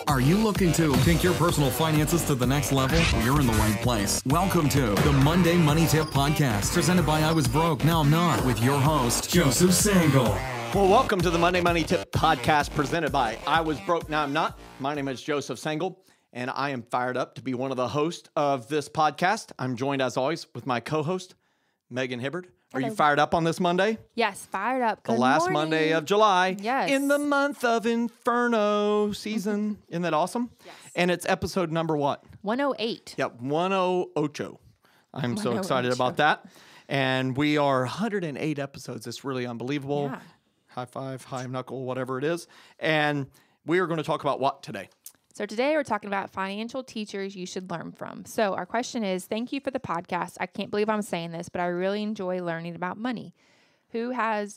Are you looking to take your personal finances to the next level? Well, you're in the right place. Welcome to the Monday Money Tip Podcast, presented by I Was Broke, Now I'm Not, with your host, Joseph Sangle. Well, welcome to the Monday Money Tip Podcast, presented by I Was Broke, Now I'm Not. My name is Joseph Sangle, and I am fired up to be one of the hosts of this podcast. I'm joined, as always, with my co-host, Megan Hibbard. Are you fired up on this Monday? Yes, fired up. The last Monday of July. Yes. In the month of Inferno season. Isn't that awesome? Yes. And it's episode number what? 108. Yep, 108. I'm so excited about that. And we are 108 episodes. It's really unbelievable. Yeah. High five, high knuckle, whatever it is. And we are going to talk about what today? So today we're talking about financial teachers you should learn from. So our question is, thank you for the podcast. I can't believe I'm saying this, but I really enjoy learning about money. Who have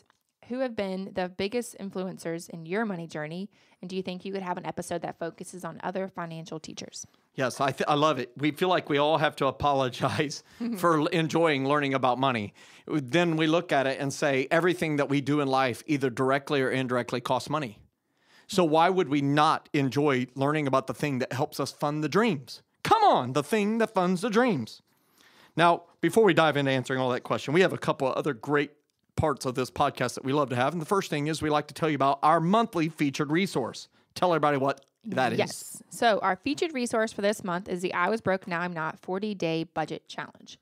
been the biggest influencers in your money journey? And do you think you could have an episode that focuses on other financial teachers? Yes, I love it. We feel like we all have to apologize for enjoying learning about money. Then we look at it and say everything that we do in life, either directly or indirectly, costs money. So why would we not enjoy learning about the thing that helps us fund the dreams? Come on, the thing that funds the dreams. Now, before we dive into answering all that question, we have a couple of other great parts of this podcast that we love to have. And the first thing is we like to tell you about our monthly featured resource. Tell everybody what that is. Yes. So our featured resource for this month is the I Was Broke, Now I'm Not 40-Day Budget Challenge.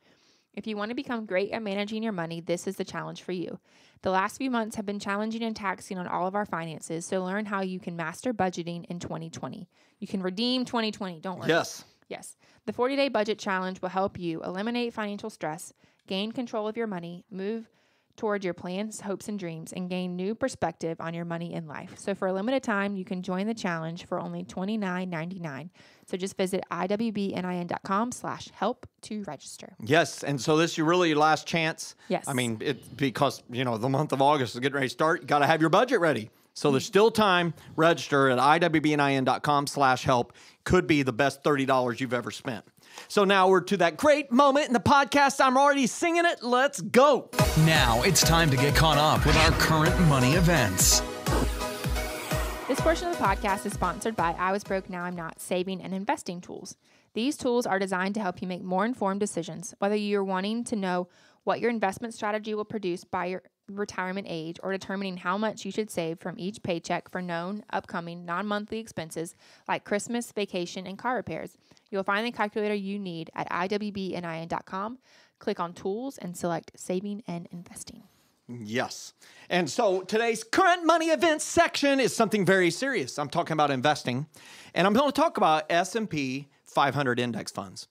If you want to become great at managing your money, this is the challenge for you. The last few months have been challenging and taxing on all of our finances, so learn how you can master budgeting in 2020. You can redeem 2020, don't worry. Yes. Yes. The 40-Day Budget Challenge will help you eliminate financial stress, gain control of your money, move toward your plans, hopes, and dreams, and gain new perspective on your money and life. So for a limited time, you can join the challenge for only $29.99. So just visit iwbnin.com/help to register. Yes, and so this is really your last chance. Yes. I mean, because, the month of August is getting ready to start. You got to have your budget ready. So there's still time. Register at iwbnin.com/help. Could be the best $30 you've ever spent. So now we're to that great moment in the podcast. I'm already singing it. Let's go. Now it's time to get caught up with our current money events. This portion of the podcast is sponsored by I Was Broke, Now I'm Not saving and investing tools. These tools are designed to help you make more informed decisions, whether you're wanting to know what your investment strategy will produce by your retirement age or determining how much you should save from each paycheck for known, upcoming, non-monthly expenses like Christmas, vacation, and car repairs. You'll find the calculator you need at iwbnin.com. Click on Tools and select Saving and Investing. Yes. And so today's current money events section is something very serious. I'm talking about investing, and I'm going to talk about S&P 500 index funds.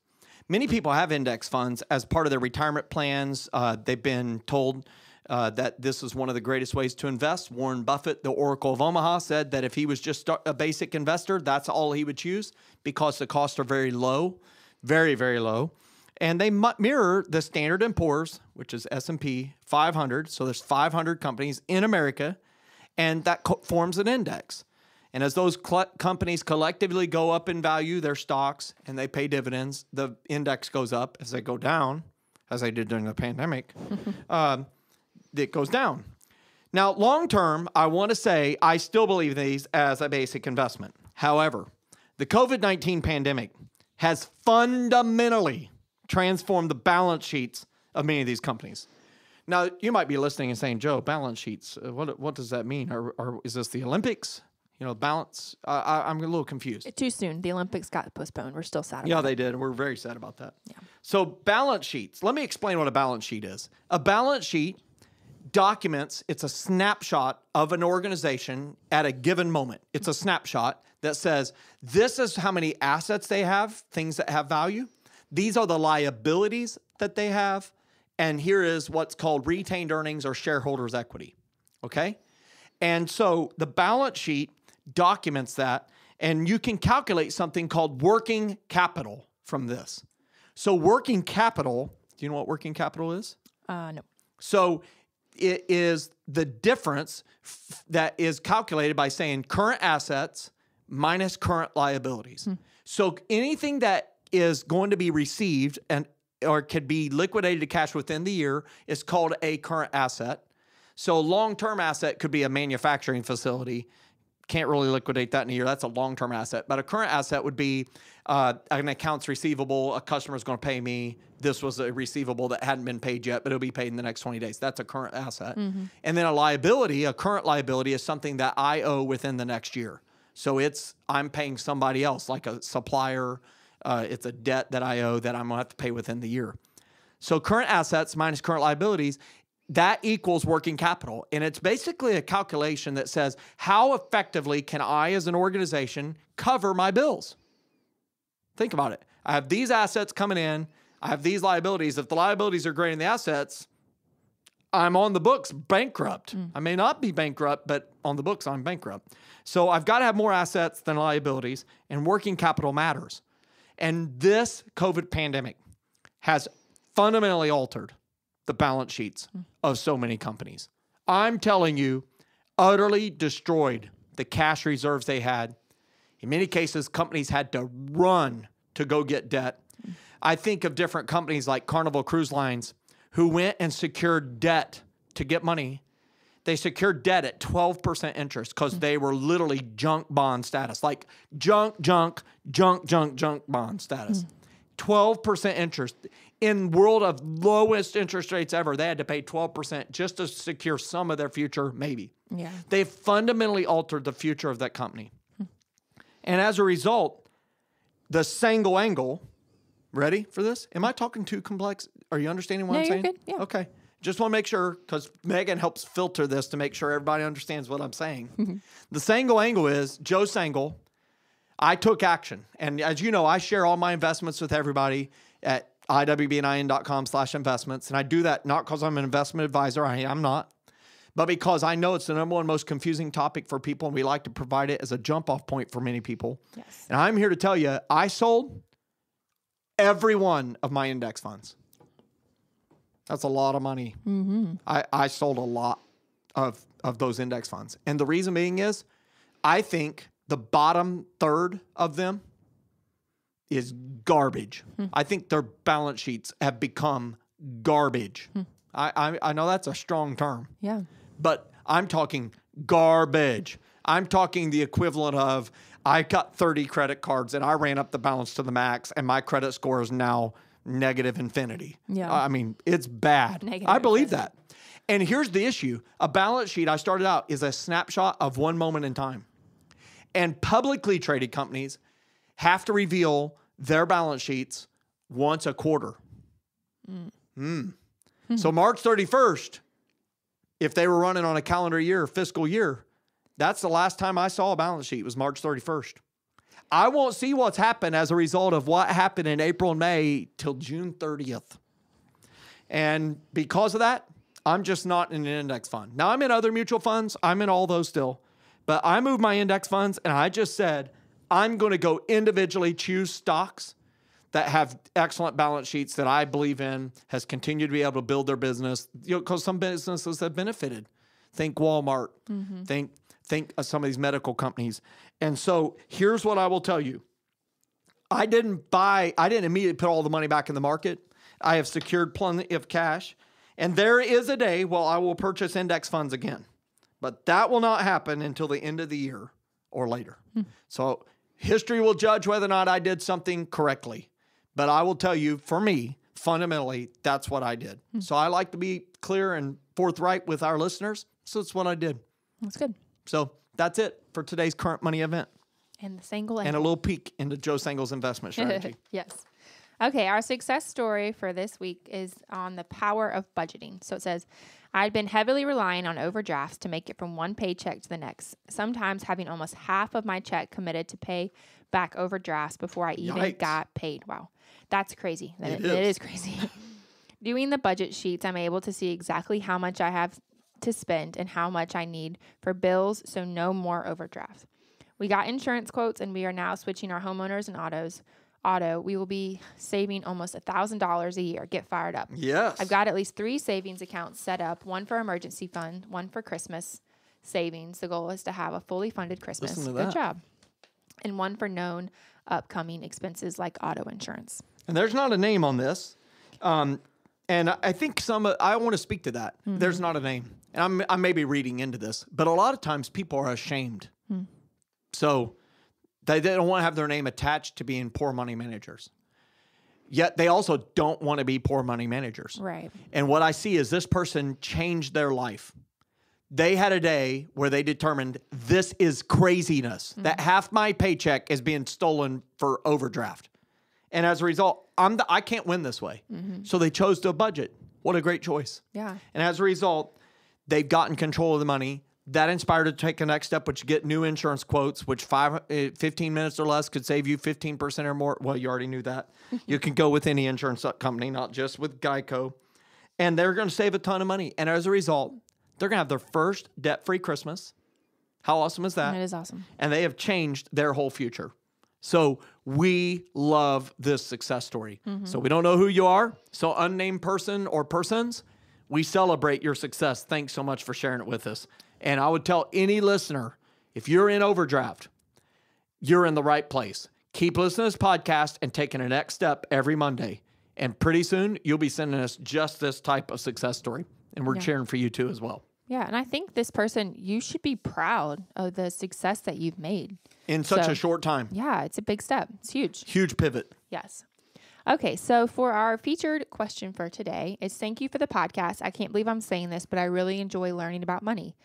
Many people have index funds as part of their retirement plans. They've been told that this is one of the greatest ways to invest. Warren Buffett, the Oracle of Omaha, said that if he was just a basic investor, that's all he would choose because the costs are very low, very, very low. And they mirror the Standard & Poor's, which is S&P 500. So there's 500 companies in America, and that forms an index. And as those companies collectively go up in value, their stocks, and they pay dividends, the index goes up. As they go down, as they did during the pandemic, it goes down. Now, long term, I want to say I still believe these as a basic investment. However, the COVID-19 pandemic has fundamentally transformed the balance sheets of many of these companies. Now, you might be listening and saying, Joe, balance sheets, what does that mean? Or is this the Olympics? Balance? I'm a little confused. Too soon. The Olympics got postponed. We're still sad about Yeah, it. they did. We're very sad about that. Yeah. So balance sheets. Let me explain what a balance sheet is. A balance sheet documents, it's a snapshot of an organization at a given moment. It's a snapshot that says, this is how many assets they have, things that have value. These are the liabilities that they have. And here is what's called retained earnings or shareholders' equity. Okay? And so the balance sheet documents that, and you can calculate something called working capital from this. So working capital, do you know what working capital is? No. So it is the difference that is calculated by saying current assets minus current liabilities. So anything that is going to be received or could be liquidated to cash within the year is called a current asset. So long-term asset could be a manufacturing facility. can't really liquidate that in a year. That's a long-term asset. But a current asset would be an accounts receivable. A customer is going to pay me. This was a receivable that hadn't been paid yet, but it'll be paid in the next 20 days. That's a current asset. And then a current liability is something that I owe within the next year. So I'm paying somebody else, like a supplier. It's a debt that I owe that I'm going to have to pay within the year. So current assets minus current liabilities, that equals working capital. And it's basically a calculation that says, how effectively can I as an organization cover my bills? Think about it. I have these assets coming in. I have these liabilities. If the liabilities are greater than the assets, I'm on the books bankrupt. I may not be bankrupt, but on the books, I'm bankrupt. So I've got to have more assets than liabilities, and working capital matters. And this COVID pandemic has fundamentally altered the balance sheets of so many companies. I'm telling you, utterly destroyed the cash reserves they had. In many cases, companies had to run to go get debt. I think of different companies like Carnival Cruise Lines who went and secured debt to get money. They secured debt at 12% interest because they were literally junk bond status, like junk bond status. 12% interest. In world of lowest interest rates ever, they had to pay 12% just to secure some of their future, maybe. Yeah. They fundamentally altered the future of that company. And as a result, the single angle, ready for this? Am I talking too complex? Are you understanding what I'm saying? You're good. Yeah. Okay. Just want to make sure, because Megan helps filter this to make sure everybody understands what I'm saying. The single angle is, Joe Sangle, I took action. And as you know, I share all my investments with everybody at iwbnin.com/investments. And I do that not because I'm an investment advisor. I'm not. But because I know it's the number one most confusing topic for people, and we like to provide it as a jump-off point for many people. Yes. And I'm here to tell you, I sold every one of my index funds. That's a lot of money. I sold a lot of those index funds. And the reason being is, I think the bottom third of them is garbage. I think their balance sheets have become garbage. I know that's a strong term. Yeah. But I'm talking garbage. I'm talking the equivalent of, I got 30 credit cards and I ran up the balance to the max and my credit score is now negative infinity. Yeah. I mean, it's bad. Negative I believe infinity. that. And here's the issue. A balance sheet, I started out, is a snapshot of one moment in time. And publicly traded companies have to reveal their balance sheets once a quarter. So March 31st, if they were running on a calendar year, fiscal year, that's the last time I saw a balance sheet, was March 31st. I won't see what's happened as a result of what happened in April and May till June 30th. And because of that, I'm just not in an index fund. Now, I'm in other mutual funds. I'm in all those still. But I moved my index funds, and I just said, I'm going to go individually choose stocks that have excellent balance sheets that I believe in, has continued to be able to build their business, because some businesses have benefited. Think Walmart. Think some of these medical companies. And so here's what I will tell you. I didn't immediately put all the money back in the market. I have secured plenty of cash. And there is a day where I will purchase index funds again. But that will not happen until the end of the year or later. So history will judge whether or not I did something correctly. But I will tell you, for me, fundamentally, that's what I did. So I like to be clear and forthright with our listeners. So it's what I did. That's good. So that's it for today's current money event. And the single And a little peek into Joe Sangle's investment strategy. Yes. Okay, our success story for this week is on the power of budgeting. So it says, I'd been heavily relying on overdrafts to make it from one paycheck to the next, sometimes having almost half of my check committed to pay back overdrafts before I even got paid. Wow, that's crazy. It is crazy. Doing the budget sheets, I'm able to see exactly how much I have to spend and how much I need for bills, so no more overdrafts. We got insurance quotes, and we are now switching our homeowners and auto. We will be saving almost $1,000 a year. Get fired up. Yes. I've got at least 3 savings accounts set up, one for emergency fund, one for Christmas savings. The goal is to have a fully funded Christmas. Listen to Good that. job. And one for known upcoming expenses like auto insurance. And there's not a name on this. And I think I want to speak to that. There's not a name. And I may be reading into this, but a lot of times people are ashamed So they don't want to have their name attached to being poor money managers. Yet they also don't want to be poor money managers. Right. And what I see is this person changed their life. They had a day where they determined this is craziness, that half my paycheck is being stolen for overdraft. And as a result, I can't win this way. So they chose to budget. What a great choice. Yeah. And as a result, they've gotten control of the money. That inspired to take the next step, which get new insurance quotes, which 15 minutes or less could save you 15% or more. Well, you already knew that. You can go with any insurance company, not just with Geico. And they're going to save a ton of money. And as a result, they're going to have their first debt-free Christmas. How awesome is that? That is awesome. And they have changed their whole future. So we love this success story. So we don't know who you are. So unnamed person or persons, we celebrate your success. Thanks so much for sharing it with us. And I would tell any listener, if you're in overdraft, you're in the right place. Keep listening to this podcast and taking a next step every Monday. And pretty soon, you'll be sending us just this type of success story. And we're cheering for you too as well. Yeah, and I think this person, you should be proud of the success that you've made. In such a short time. Yeah, it's a big step. It's huge. Huge pivot. Yes. Okay, so for our featured question for today, it's thank you for the podcast. I can't believe I'm saying this, but I really enjoy learning about money.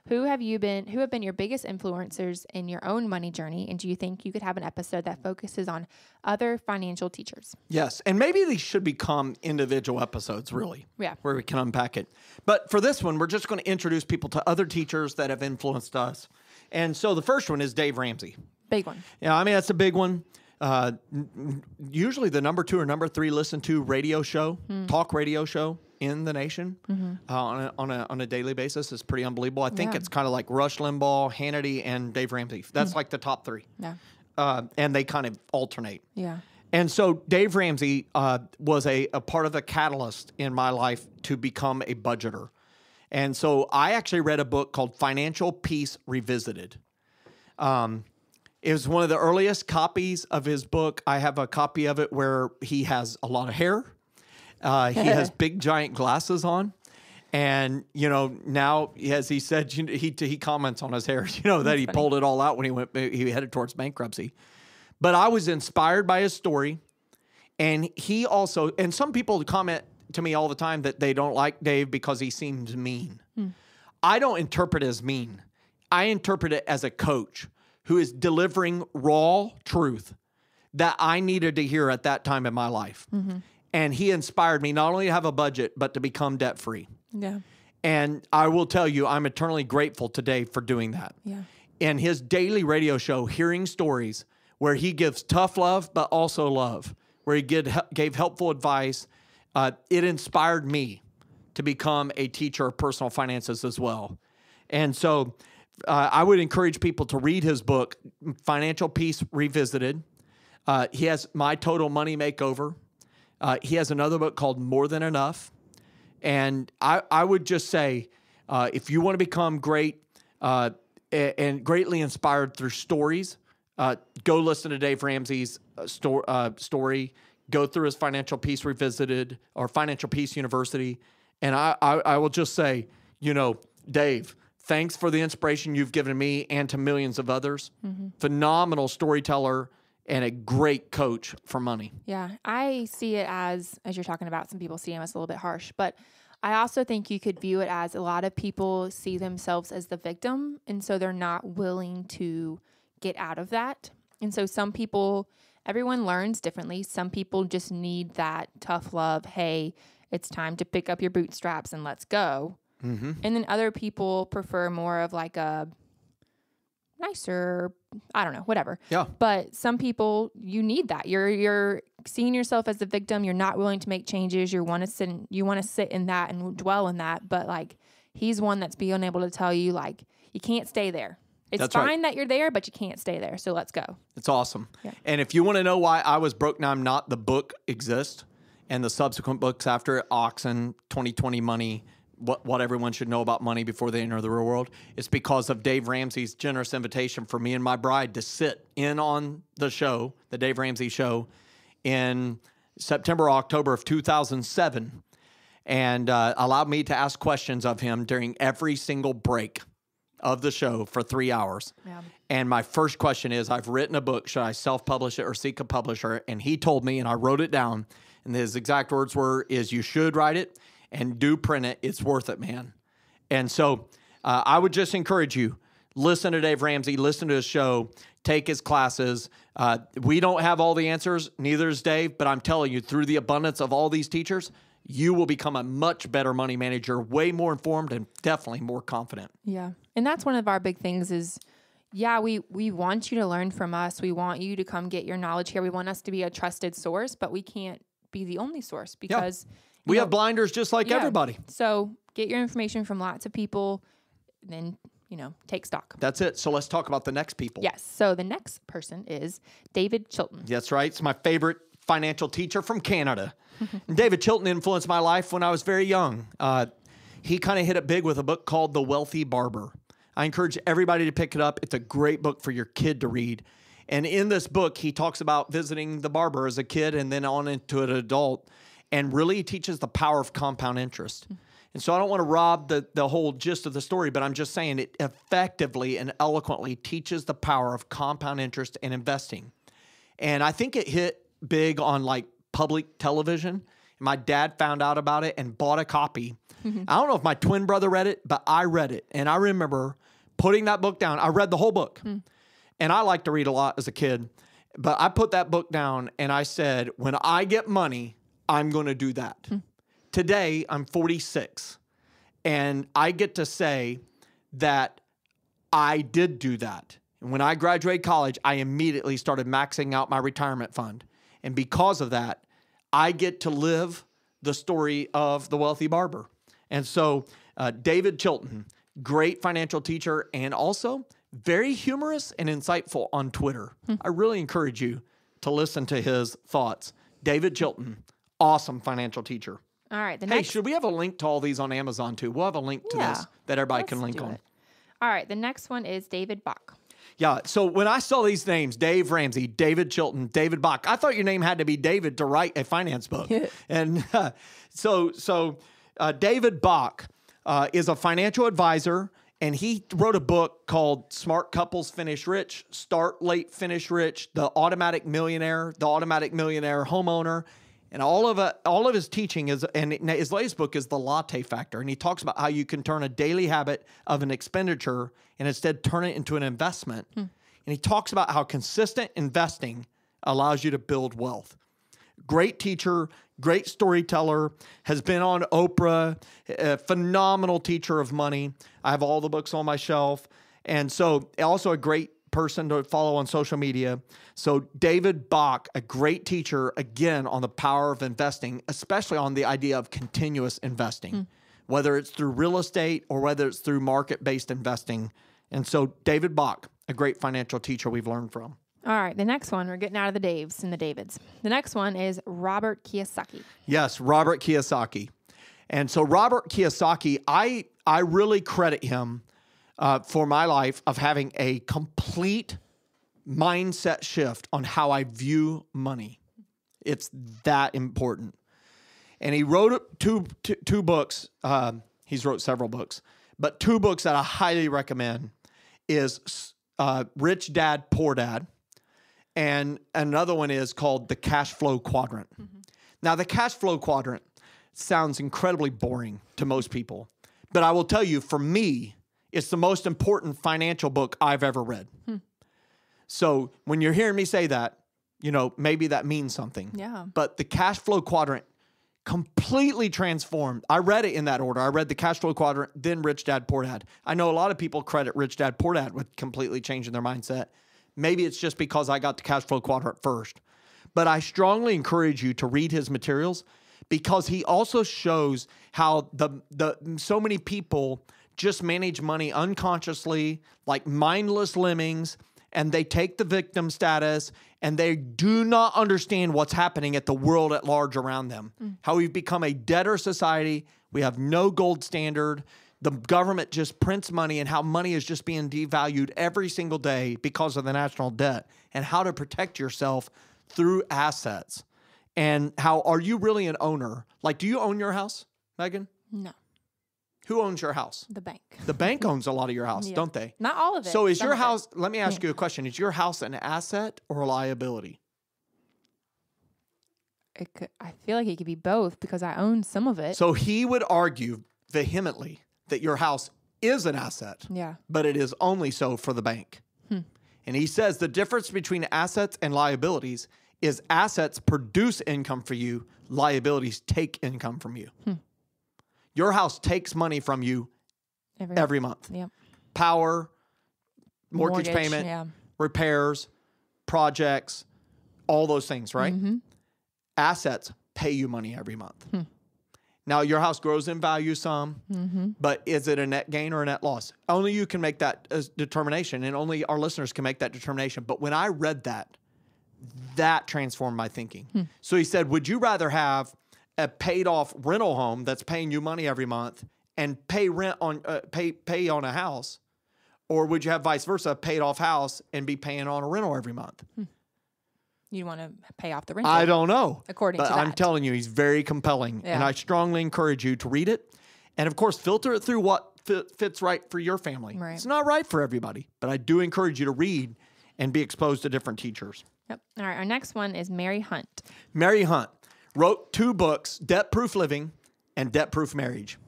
Who have been your biggest influencers in your own money journey? And do you think you could have an episode that focuses on other financial teachers? Yes. And maybe these should become individual episodes, really. Yeah. Where we can unpack it. But for this one, we're just going to introduce people to other teachers that have influenced us. And so the first one is Dave Ramsey. Big one. Yeah, I mean, that's a big one. Usually the number 2 or number 3 listened to radio show, talk radio show in the nation on a daily basis is pretty unbelievable. I think it's kind of like Rush Limbaugh, Hannity, and Dave Ramsey. That's like the top 3. Yeah. And they kind of alternate. Yeah. And so Dave Ramsey was a part of the catalyst in my life to become a budgeter. And so I actually read a book called Financial Peace Revisited. It was one of the earliest copies of his book. I have a copy of it where he has a lot of hair. He has big, giant glasses on. And, now, as he said, he comments on his hair, that he pulled it all out when he headed towards bankruptcy. But I was inspired by his story. And he also, and some people comment to me all the time that they don't like Dave because he seems mean. I don't interpret it as mean. I interpret it as a coach who is delivering raw truth that I needed to hear at that time in my life. And he inspired me not only to have a budget, but to become debt-free. Yeah. And I will tell you, I'm eternally grateful today for doing that. Yeah. And his daily radio show, hearing stories where he gives tough love, but also love, where he gave helpful advice, it inspired me to become a teacher of personal finances as well. And so I would encourage people to read his book, Financial Peace Revisited. He has My Total Money Makeover. He has another book called More Than Enough. And I would just say, if you want to become great and greatly inspired through stories, go listen to Dave Ramsey's story. Go through his Financial Peace Revisited or Financial Peace University. And I will just say, Dave, thanks for the inspiration you've given me and to millions of others. Phenomenal storyteller and a great coach for money. Yeah, I see it as you're talking about, some people see him as a little bit harsh, but I also think you could view it as a lot of people see themselves as the victim, and so they're not willing to get out of that. And so some people, everyone learns differently. Some people just need that tough love. Hey, it's time to pick up your bootstraps and let's go. And then other people prefer more of like a nicer, I don't know, whatever. Yeah. But some people, you need that. You're seeing yourself as the victim. You're not willing to make changes. You want to sit in that and dwell in that. But like, he's one that's being able to tell you, like, you can't stay there. It's That's fine right. that you're there, but you can't stay there. So let's go. It's awesome. Yeah. And if you want to know why I Was Broke Now I'm Not, the book exists, and the subsequent books after it, Oxen, 2020 Money, what everyone should know about money before they enter the real world, it's because of Dave Ramsey's generous invitation for me and my bride to sit in on the show, the Dave Ramsey Show, in September, October of 2007, and allowed me to ask questions of him during every single break of the show for 3 hours. Yeah. And my first question is, I've written a book. Should I self-publish it or seek a publisher? And he told me, and I wrote it down, and his exact words were, is you should write it and do print it. It's worth it, man. And so I would just encourage you, listen to Dave Ramsey, listen to his show, take his classes. We don't have all the answers, neither does Dave, but I'm telling you, through the abundance of all these teachers, you will become a much better money manager, way more informed and definitely more confident. Yeah. And that's one of our big things is, yeah, we want you to learn from us. We want you to come get your knowledge here. We want us to be a trusted source, but we can't be the only source because we have blinders just like everybody. So get your information from lots of people, then, take stock. That's it. So let's talk about the next people. Yes. So the next person is David Chilton. That's right. It's my favorite financial teacher from Canada. And David Chilton influenced my life when I was very young. He kind of hit it big with a book called The Wealthy Barber. I encourage everybody to pick it up. It's a great book for your kid to read. And in this book, he talks about visiting the barber as a kid and then on into an adult, and really teaches the power of compound interest. And so I don't want to rob the whole gist of the story, but I'm just saying it effectively and eloquently teaches the power of compound interest and investing. And I think it hit big on like public television. My dad found out about it and bought a copy. I don't know if my twin brother read it, but I read it. And I remember putting that book down. I read the whole book. And I like to read a lot as a kid. But I put that book down and I said, when I get money, I'm going to do that. Today, I'm 46. And I get to say that I did do that. And when I graduated college, I immediately started maxing out my retirement fund. And because of that, I get to live the story of the wealthy barber. And so David Chilton, great financial teacher and also very humorous and insightful on Twitter. I really encourage you to listen to his thoughts. David Chilton, awesome financial teacher. All right. Hey, should we have a link to all these on Amazon too? We'll have a link to this that everybody can link on. All right. The next one is David Bach. Yeah, so when I saw these names, Dave Ramsey, David Chilton, David Bach, I thought your name had to be David to write a finance book. And so David Bach is a financial advisor, and he wrote a book called Smart Couples Finish Rich, Start Late, Finish Rich, The Automatic Millionaire Homeowner. And all of his teaching is, and his latest book is The Latte Factor. And he talks about how you can turn a daily habit of an expenditure and instead turn it into an investment. And he talks about how consistent investing allows you to build wealth. Great teacher, great storyteller, has been on Oprah, a phenomenal teacher of money. I have all the books on my shelf. And so also a great person to follow on social media. So David Bach, a great teacher, again, on the power of investing, especially on the idea of continuous investing, whether it's through real estate or whether it's through market-based investing. And so David Bach, a great financial teacher we've learned from. All right, the next one, we're getting out of the Daves and the Davids. The next one is Robert Kiyosaki. Yes, Robert Kiyosaki. And so Robert Kiyosaki, I really credit him for my life of having a complete mindset shift on how I view money. It's that important. And he wrote two books. He's wrote several books, but two books that I highly recommend is Rich Dad, Poor Dad. And another one is called The Cash Flow Quadrant. Now, the cash flow quadrant sounds incredibly boring to most people, but I will tell you, for me, it's the most important financial book I've ever read. So when you're hearing me say that, maybe that means something. Yeah. But the cash flow quadrant completely transformed. I read it in that order. I read the cash flow quadrant, then Rich Dad, Poor Dad. I know a lot of people credit Rich Dad, Poor Dad with completely changing their mindset. Maybe it's just because I got the cash flow quadrant first. But I strongly encourage you to read his materials because he also shows how so many people just manage money unconsciously, like mindless lemmings, and they take the victim status, and they do not understand what's happening at the world at large around them. How we've become a debtor society. We have no gold standard. The government just prints money, and how money is just being devalued every single day because of the national debt, and how to protect yourself through assets. And how, are you really an owner? Like, do you own your house, Megan? No. Who owns your house? The bank. The bank owns a lot of your house, don't they? Not all of it. So is some your of it. house, let me ask you a question. Is your house an asset or a liability? I feel like it could be both because I own some of it. So he would argue vehemently that your house is an asset, Yeah. but it is only so for the bank. And he says the difference between assets and liabilities is assets produce income for you, liabilities take income from you. Your house takes money from you every month. Yep. Power, mortgage payment, yeah. repairs, projects, all those things, right? Assets pay you money every month. Now, your house grows in value some, but is it a net gain or a net loss? Only you can make that determination, and only our listeners can make that determination. But when I read that, that transformed my thinking. So he said, would you rather have a paid-off rental home that's paying you money every month and pay rent on pay on a house, or would you have vice versa, a paid-off house and be paying on a rental every month? You want to pay off the rental. I don't know. According to But I'm that. telling you, he's very compelling. Yeah. And I strongly encourage you to read it. And of course, filter it through what fits right for your family. Right. It's not right for everybody, but I do encourage you to read and be exposed to different teachers. Yep. All right. Our next one is Mary Hunt. Mary Hunt wrote 2 books, Debt Proof Living and Debt Proof Marriage.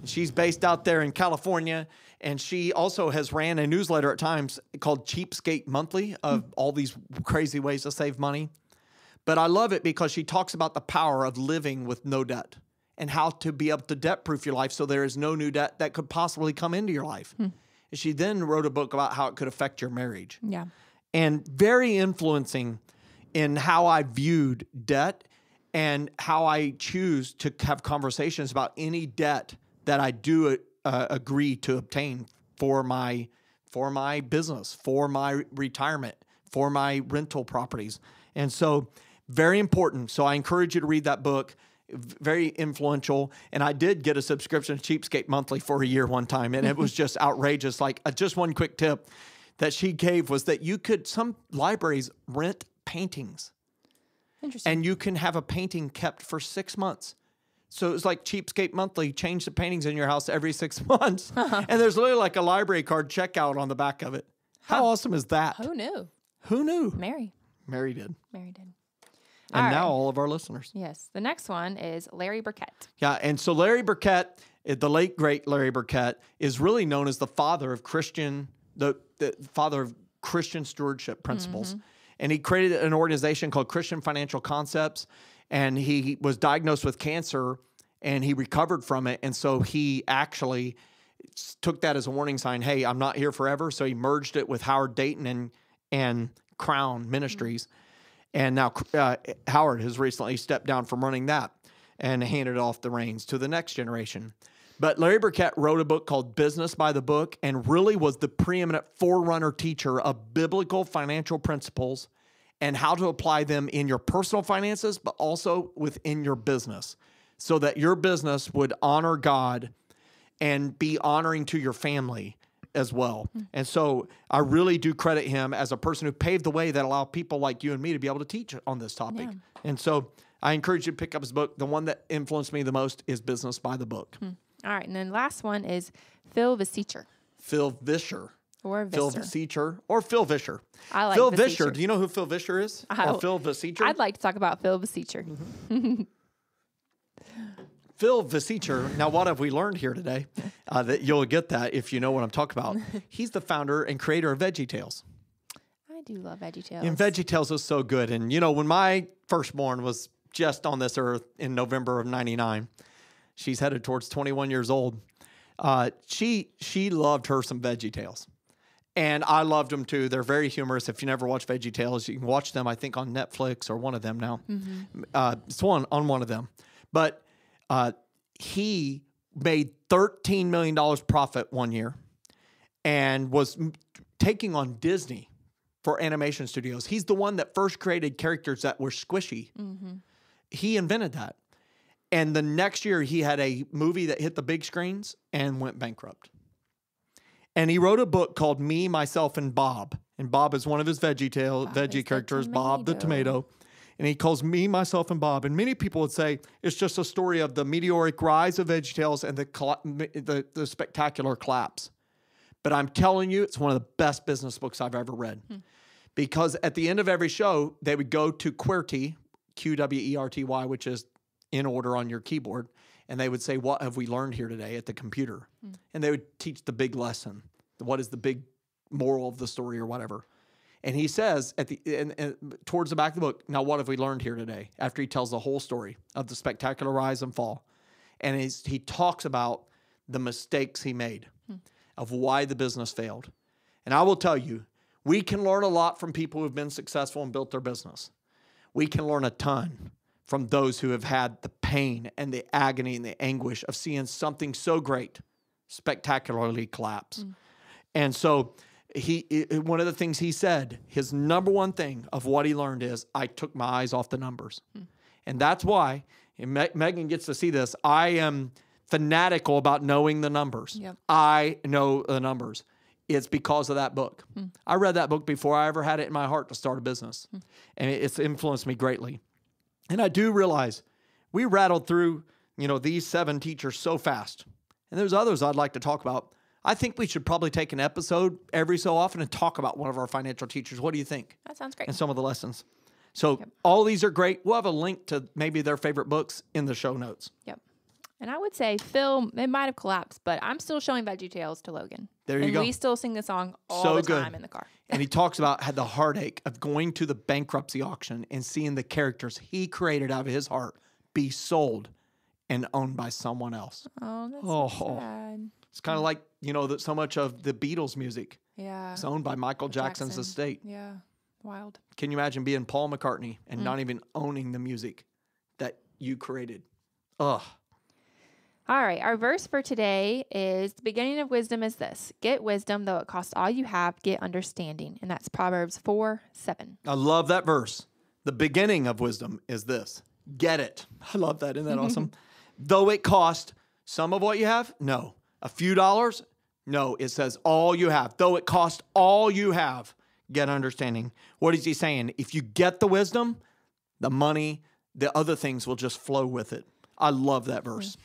She's based out there in California, and she also has ran a newsletter at times called Cheapskate Monthly of all these crazy ways to save money. But I love it because she talks about the power of living with no debt and how to be able to debt-proof your life so there is no new debt that could possibly come into your life. And she then wrote a book about how it could affect your marriage. Yeah. And very influencing in how I viewed debt and how I choose to have conversations about any debt that I do agree to obtain for my business, for my retirement, for my rental properties. And so very important. So I encourage you to read that book. Very influential. And I did get a subscription to Cheapskate Monthly for a year one time, and it was just outrageous. Like just one quick tip that she gave was that some libraries rent paintings. Interesting. And you can have a painting kept for 6 months. So it's like Cheapskate Monthly, change the paintings in your house every 6 months. And there's literally like a library card checkout on the back of it. How awesome is that? Who knew? Who knew? Mary. Mary did. Mary did. And All now right. all of our listeners. Yes. The next one is Larry Burkett. Yeah, and so Larry Burkett, the late great Larry Burkett, is really known as the father of the father of Christian stewardship principles. And he created an organization called Christian Financial Concepts, and he was diagnosed with cancer, and he recovered from it. And so he actually took that as a warning sign. Hey, I'm not here forever. So he merged it with Howard Dayton and Crown Ministries. And now Howard has recently stepped down from running that and handed off the reins to the next generation. But Larry Burkett wrote a book called Business by the Book and really was the preeminent forerunner teacher of biblical financial principles and how to apply them in your personal finances, but also within your business so that your business would honor God and be honoring to your family as well. And so I really do credit him as a person who paved the way that allowed people like you and me to be able to teach on this topic. Yeah. And so I encourage you to pick up his book. The one that influenced me the most is Business by the Book. All right. And then last one is Phil Vischer. Phil Vischer. Or Phil Visser. Vischer or Phil Vischer. I like Phil Vischer. Vischer. Do you know who Phil Vischer is? Or Phil Vischer? I'd like to talk about Phil Vischer. Phil Vischer. Now, what have we learned here today? That you'll get that if you know what I'm talking about. He's the founder and creator of VeggieTales. I do love VeggieTales. And VeggieTales is so good. And, you know, when my firstborn was just on this earth in November of 99, she's headed towards 21 years old. She loved her some VeggieTales. And I loved them too. They're very humorous. If you never watch VeggieTales, you can watch them, I think, on Netflix or one of them now. It's on one of them. But he made $13 million profit one year and was taking on Disney for animation studios. He's the one that first created characters that were squishy. He invented that. And the next year, he had a movie that hit the big screens and went bankrupt. And he wrote a book called Me, Myself, and Bob. And Bob is one of his veggie characters, Bob the tomato. And he calls me, myself, and Bob. And many people would say it's just a story of the meteoric rise of VeggieTales and the spectacular collapse. But I'm telling you, it's one of the best business books I've ever read. Because at the end of every show, they would go to QWERTY, QWERTY, which is in order on your keyboard. And they would say, what have we learned here today at the computer? And they would teach the big lesson. What is the big moral of the story or whatever? And he says towards the back of the book, now what have we learned here today? After he tells the whole story of the spectacular rise and fall. And he talks about the mistakes he made, of why the business failed. And I will tell you, we can learn a lot from people who have been successful and built their business. We can learn a ton from those who have had the pain and the agony and the anguish of seeing something so great spectacularly collapse. And so one of the things he said, his number one thing of what he learned is, I took my eyes off the numbers. And that's why, and Megan gets to see this, I am fanatical about knowing the numbers. I know the numbers. It's because of that book. I read that book before I ever had it in my heart to start a business. And it's influenced me greatly. And I do realize we rattled through, these 7 teachers so fast. And there's others I'd like to talk about. I think we should probably take an episode every so often and talk about one of our financial teachers. What do you think? That sounds great. And some of the lessons. So all these are great. We'll have a link to maybe their favorite books in the show notes. And I would say Phil, it might have collapsed, but I'm still showing VeggieTales to Logan. There you go. And we still sing the song all the time in the car. And he talks about had the heartache of going to the bankruptcy auction and seeing the characters he created out of his heart be sold and owned by someone else. Oh, that's so sad. It's kind of like, that so much of the Beatles music is owned by Michael Jackson's estate. Yeah, wild. Can you imagine being Paul McCartney and not even owning the music that you created? Ugh. All right, our verse for today is, the beginning of wisdom is this: get wisdom, though it costs all you have, get understanding. And that's Proverbs 4:7. I love that verse. The beginning of wisdom is this: get it. I love that. Isn't that awesome? Though it cost some of what you have? No. A few dollars? No. It says all you have. Though it cost all you have, get understanding. What is he saying? If you get the wisdom, the money, the other things will just flow with it. I love that verse.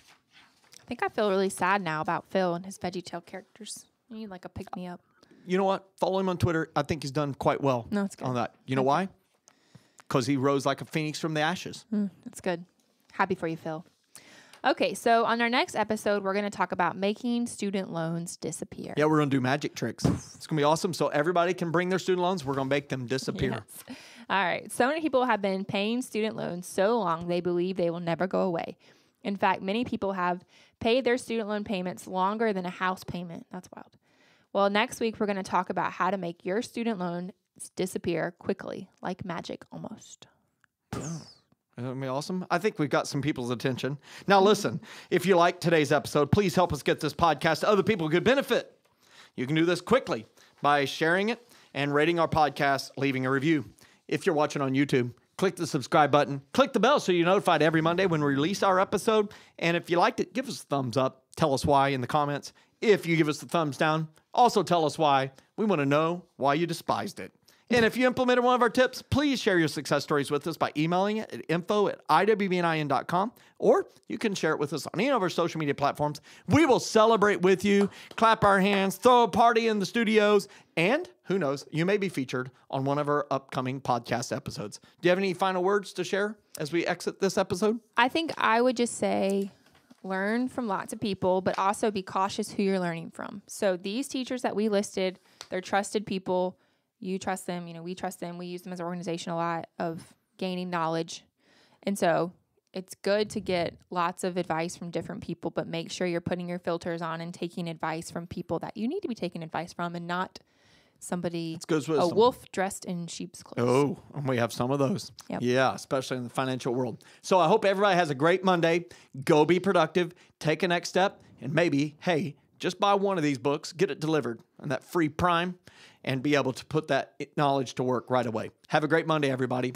I think I feel really sad now about Phil and his VeggieTale characters. You need like a pick-me-up. You know what? Follow him on Twitter. I think he's done quite well on that. You know why? Because he rose like a phoenix from the ashes. That's good. Happy for you, Phil. Okay, so on our next episode, we're going to talk about making student loans disappear. Yeah, we're going to do magic tricks. It's going to be awesome. So everybody can bring their student loans. We're going to make them disappear. Yes. All right. So many people have been paying student loans so long they believe they will never go away. In fact, many people have paid their student loan payments longer than a house payment. That's wild. Well, next week, we're going to talk about how to make your student loans disappear quickly, like magic almost. Yeah. Isn't that awesome? I think we've got some people's attention. Now, listen, if you like today's episode, please help us get this podcast to other people who could benefit. You can do this quickly by sharing it and rating our podcast, leaving a review. If you're watching on YouTube, click the subscribe button. Click the bell so you're notified every Monday when we release our episode. And if you liked it, give us a thumbs up. Tell us why in the comments. If you give us the thumbs down, also tell us why. We want to know why you despised it. And if you implemented one of our tips, please share your success stories with us by emailing it at info@iwbnin.com, or you can share it with us on any of our social media platforms. We will celebrate with you, clap our hands, throw a party in the studios, and who knows, you may be featured on one of our upcoming podcast episodes. Do you have any final words to share as we exit this episode? I think I would just say learn from lots of people, but also be cautious who you're learning from. So these teachers that we listed, they're trusted people. You trust them, we trust them. We use them as an organization a lot of gaining knowledge. And so it's good to get lots of advice from different people, but make sure you're putting your filters on and taking advice from people that you need to be taking advice from, and not somebody, a wolf dressed in sheep's clothes. Oh, and we have some of those. Yep. Yeah, especially in the financial world. So I hope everybody has a great Monday. Go be productive, take a next step, and maybe, hey, just buy one of these books, get it delivered on that free Prime, and be able to put that knowledge to work right away. Have a great Monday, everybody.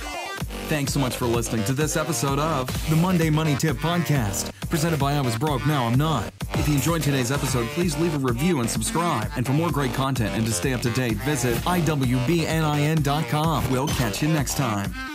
Thanks so much for listening to this episode of the Monday Money Tip Podcast, presented by I Was Broke, Now I'm Not. If you enjoyed today's episode, please leave a review and subscribe. And for more great content and to stay up to date, visit iwbnin.com. We'll catch you next time.